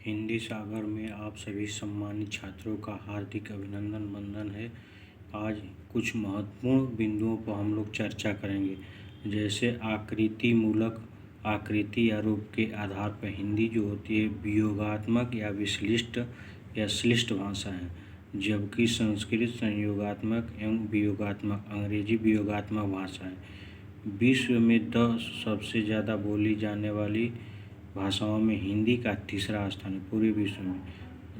हिंदी सागर में आप सभी सम्मानित छात्रों का हार्दिक अभिनंदन वंदन है। आज कुछ महत्वपूर्ण बिंदुओं पर हम लोग चर्चा करेंगे, जैसे आकृति या रूप के आधार पर हिंदी जो होती है वियोगात्मक या विश्लिष्ट या श्लिष्ट भाषा है, जबकि संस्कृत संयोगात्मक एवं वियोगात्मक, अंग्रेजी वियोगात्मक भाषा है। विश्व में 10 सबसे ज़्यादा बोली जाने वाली भाषाओं में हिंदी का तीसरा स्थान है पूरे विश्व में,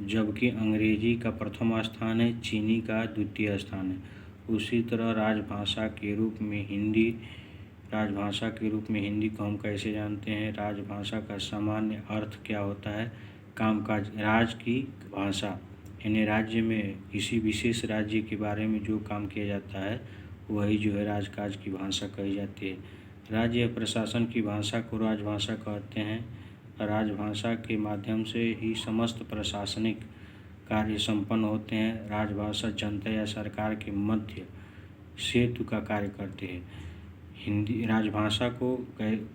जबकि अंग्रेजी का प्रथम स्थान है, चीनी का द्वितीय स्थान है। उसी तरह राजभाषा के रूप में हिंदी को हम कैसे जानते हैं? राजभाषा का सामान्य अर्थ क्या होता है? कामकाज, राज की भाषा, यानी राज्य में किसी विशेष राज्य के बारे में जो काम किया जाता है वही जो है राजकाज की भाषा कही जाती है। राज्य प्रशासन की भाषा को राजभाषा कहते हैं। राजभाषा के माध्यम से ही समस्त प्रशासनिक कार्य संपन्न होते हैं। राजभाषा जनता या सरकार के मध्य सेतु का कार्य करती है। हिंदी राजभाषा को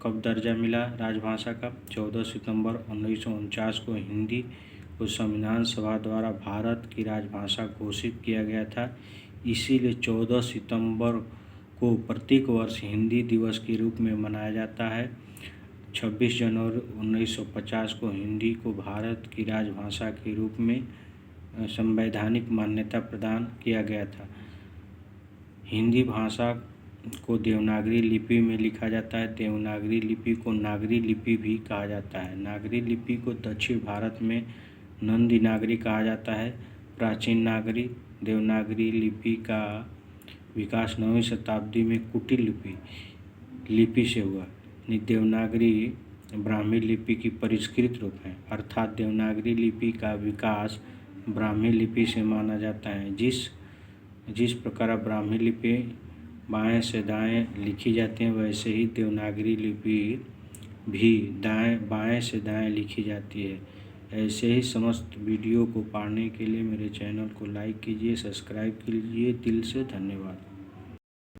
कब दर्जा मिला? राजभाषा का 14 सितंबर 1949 को हिंदी को संविधान सभा द्वारा भारत की राजभाषा घोषित किया गया था। इसीलिए 14 सितंबर को प्रत्येक वर्ष हिंदी दिवस के रूप में मनाया जाता है। 26 जनवरी 1950 को हिंदी को भारत की राजभाषा के रूप में संवैधानिक मान्यता प्रदान किया गया था। हिंदी भाषा को देवनागरी लिपि में लिखा जाता है। देवनागरी लिपि को नागरी लिपि भी कहा जाता है। नागरी लिपि को दक्षिण भारत में नंदी नागरी कहा जाता है। प्राचीन नागरी देवनागरी लिपि का विकास 9वीं शताब्दी में कुटिल लिपि से हुआ। देवनागरी ब्राह्मी लिपि की परिष्कृत रूप है, अर्थात देवनागरी लिपि का विकास ब्राह्मी लिपि से माना जाता है। जिस प्रकार ब्राह्मी लिपि बाएं से दाएं लिखी जाती है, वैसे ही देवनागरी लिपि भी बाएं से दाएं लिखी जाती है। ऐसे ही समस्त वीडियो को पढ़ने के लिए मेरे चैनल को लाइक कीजिए, सब्सक्राइब कीजिए। दिल से धन्यवाद।